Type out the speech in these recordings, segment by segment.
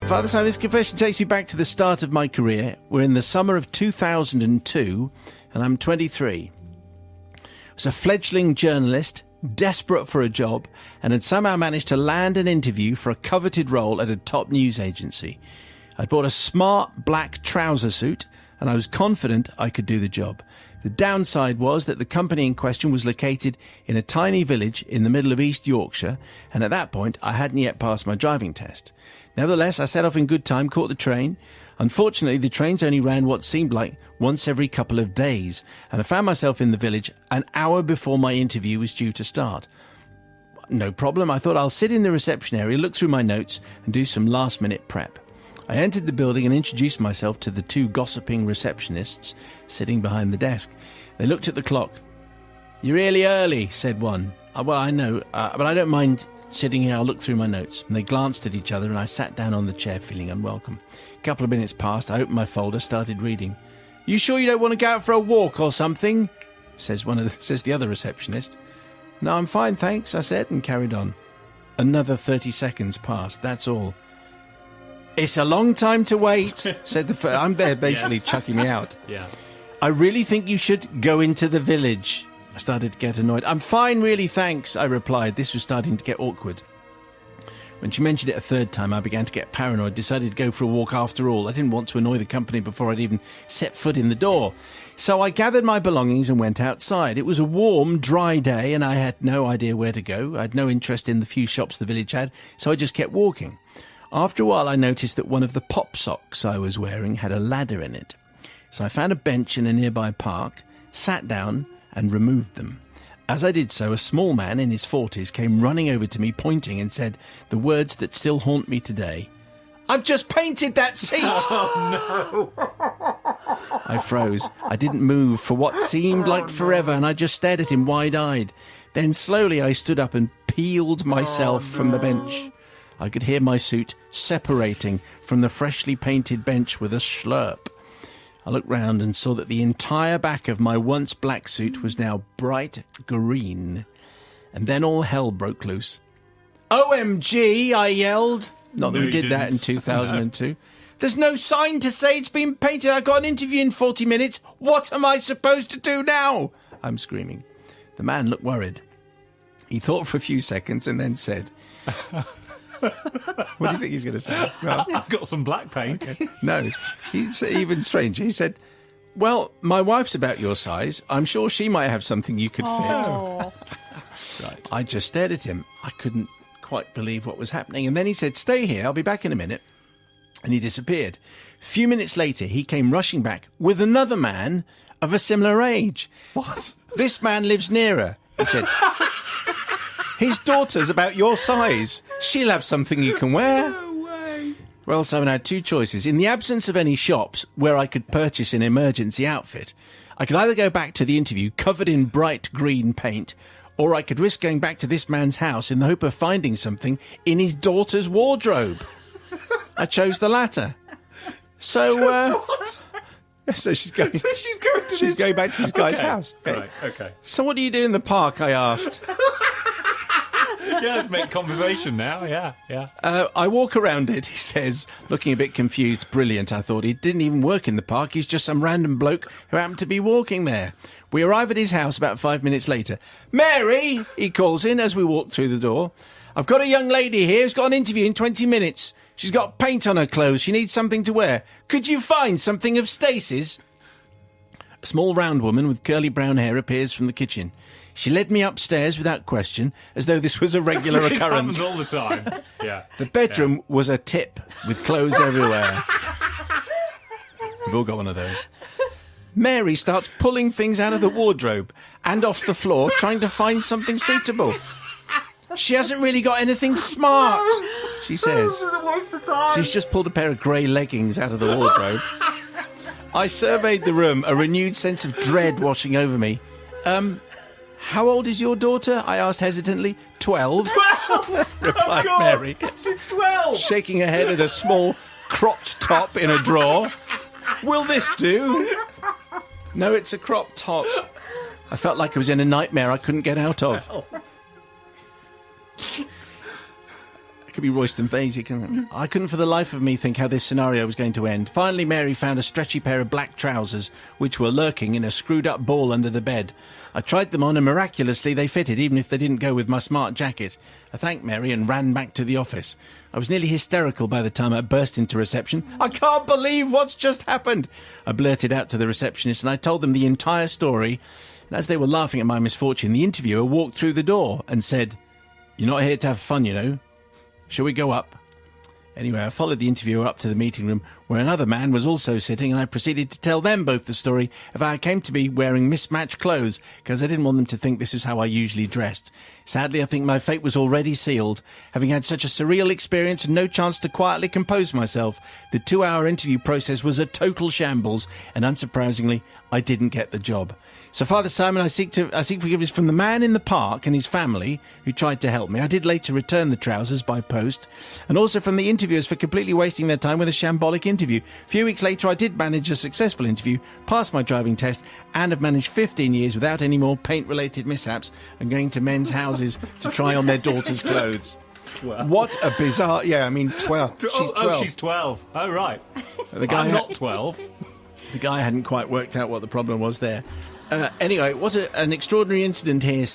Father Son, this confession takes me back to the start of my career. We're in the summer of 2002, and I'm 23. I was a fledgling journalist, desperate for a job, and had somehow managed to land an interview for a coveted role at a top news agency. I'd bought a smart black trouser suit, and I was confident I could do the job. The downside was that the company in question was located in a tiny village in the middle of East Yorkshire, and at that point I hadn't yet passed my driving test. Nevertheless, I set off in good time, caught the train. Unfortunately, the trains only ran what seemed like once every couple of days, and I found myself in the village an hour before my interview was due to start. No problem, I thought I'll sit in the reception area, look through my notes, and do some last-minute prep. I entered the building and introduced myself to the two gossiping receptionists sitting behind the desk. They looked at the clock. "You're really early," said one. "Well, I know, but I don't mind sitting here. I'll look through my notes." And they glanced at each other, and I sat down on the chair feeling unwelcome. A couple of minutes passed. I opened my folder, started reading. "You sure you don't want to go out for a walk or something?" says the other receptionist. "No, I'm fine, thanks," I said, and carried on. Another 30 seconds passed, that's all. "It's a long time to wait," said the first. I'm there basically chucking me out. Yeah. "I really think you should go into the village." I started to get annoyed. "I'm fine, really, thanks," I replied. This was starting to get awkward. When she mentioned it a third time, I began to get paranoid, decided to go for a walk after all. I didn't want to annoy the company before I'd even set foot in the door. So I gathered my belongings and went outside. It was a warm, dry day, and I had no idea where to go. I had no interest in the few shops the village had, so I just kept walking. After a while, I noticed that one of the pop socks I was wearing had a ladder in it. So I found a bench in a nearby park, sat down, and removed them. As I did so, a small man in his 40s came running over to me, pointing, and said the words that still haunt me today. "I've just painted that seat!" Oh, no. I froze. I didn't move for what seemed like forever, and I just stared at him wide-eyed. Then slowly I stood up and peeled myself from the bench. I could hear my suit separating from the freshly painted bench with a slurp. I looked round and saw that the entire back of my once black suit was now bright green. And then all hell broke loose. "OMG!" I yelled. Not that we did that in 2002. No. "There's no sign to say it's been painted. I've got an interview in 40 minutes. What am I supposed to do now?" I'm screaming. The man looked worried. He thought for a few seconds and then said... What do you think he's going to say? Well, "I've got some black paint." No, he's even stranger. He said, "Well, my wife's about your size. I'm sure she might have something you could fit." Right. I just stared at him. I couldn't quite believe what was happening. And then he said, "Stay here, I'll be back in a minute." And he disappeared. A few minutes later, he came rushing back with another man of a similar age. What? "This man lives nearer," he said. "His daughter's about your size. She'll have something you can wear." No way. Well, Simon, I had two choices. In the absence of any shops where I could purchase an emergency outfit, I could either go back to the interview covered in bright green paint, or I could risk going back to this man's house in the hope of finding something in his daughter's wardrobe. I chose the latter. So, so she's going. So she's going to She's going back to this guy's house. Okay. Right, okay. "So what do you do in the park?" I asked. Yeah, let's make conversation now. Yeah. "I walk around it," he says, looking a bit confused. Brilliant, I thought. He didn't even work in the park. He's just some random bloke who happened to be walking there. We arrive at his house about 5 minutes later. "Mary," he calls in as we walk through the door. "I've got a young lady here who's got an interview in 20 minutes. She's got paint on her clothes. She needs something to wear. Could you find something of Stacey's?" A small round woman with curly brown hair appears from the kitchen. She led me upstairs without question, as though this was a regular occurrence. This happens all the time. Yeah. The bedroom was a tip, with clothes everywhere. We've all got one of those. Mary starts pulling things out of the wardrobe and off the floor, trying to find something suitable. "She hasn't really got anything smart," she says. This is a waste of time. She's just pulled a pair of grey leggings out of the wardrobe. I surveyed the room, a renewed sense of dread washing over me. "How old is your daughter?" I asked hesitantly. 12, 12! replied God, Mary, she's 12! shaking her head at a small cropped top in a drawer. "Will this do?" "No, it's a cropped top." I felt like I was in a nightmare I couldn't get out of. Could be Royston Vasey, couldn't it? I couldn't for the life of me think how this scenario was going to end. Finally, Mary found a stretchy pair of black trousers, which were lurking in a screwed-up ball under the bed. I tried them on and miraculously they fitted, even if they didn't go with my smart jacket. I thanked Mary and ran back to the office. I was nearly hysterical by the time I burst into reception. I can't believe what's just happened! I blurted out to the receptionist and I told them the entire story. And as they were laughing at my misfortune, the interviewer walked through the door and said, "You're not here to have fun, you know. Shall we go up?" Anyway, I followed the interviewer up to the meeting room where another man was also sitting, and I proceeded to tell them both the story of how I came to be wearing mismatched clothes because I didn't want them to think this is how I usually dressed. Sadly, I think my fate was already sealed. Having had such a surreal experience and no chance to quietly compose myself, the 2-hour interview process was a total shambles, and unsurprisingly, I didn't get the job. So, Father Simon, I seek forgiveness from the man in the park and his family who tried to help me. I did later return the trousers by post, and also from the interviewers for completely wasting their time with a shambolic interview. A few weeks later, I did manage a successful interview, passed my driving test, and have managed 15 years without any more paint-related mishaps and going to men's houses to try on their daughters' clothes. 12. What a bizarre... Yeah, I mean, 12. She's 12. Oh, she's 12. Oh, right. I'm not 12. The guy hadn't quite worked out what the problem was there. Anyway, what an extraordinary incident here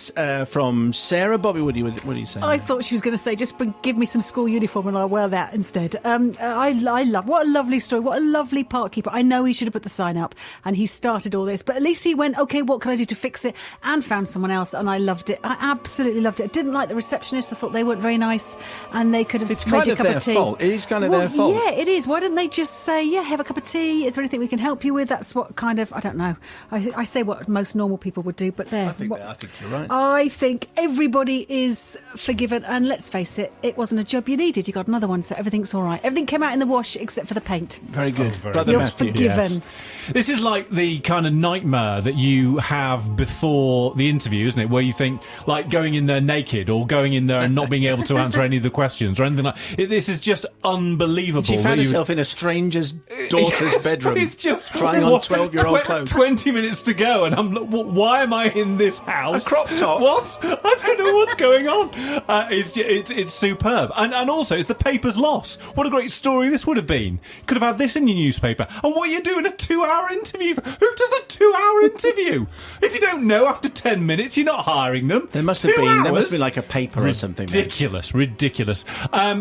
from Sarah. Bobby, what do you say? I thought she was going to say, just give me some school uniform and I'll wear that instead. I love, what a lovely story, what a lovely park keeper. I know he should have put the sign up and he started all this, but at least he went, OK, what can I do to fix it? And found someone else, and I loved it. I absolutely loved it. I didn't like the receptionist. I thought they weren't very nice and they could have made you a cup of tea. Fault. It is kind of their fault. Yeah, it is. Why didn't they just say, yeah, have a cup of tea? Is there anything we can help you with? That's what kind of, I don't know. I say what most normal people would do, but there. I think you're right. I think everybody is forgiven, and let's face it, it wasn't a job you needed. You got another one, so everything's all right. Everything came out in the wash except for the paint. Very good. You're Matthew. forgiven. Yes. This is like the kind of nightmare that you have before the interview, isn't it? Where you think, like, going in there naked or going in there and not being able to answer any of the questions or anything like that. This is just unbelievable. She found herself in a stranger's daughter's bedroom. It's just trying on 12-year-old clothes. 20 minutes to go, and I'm like, why am I in this house? A crop top? What? I don't know what's going on. It's superb. And also, it's the paper's loss. What a great story this would have been. Could have had this in your newspaper. And what are you doing a 2-hour interview for? Who does a 2-hour interview? If you don't know after 10 minutes, you're not hiring them. There must have been like a paper or something. Ridiculous.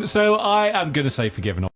So I am going to say forgiven.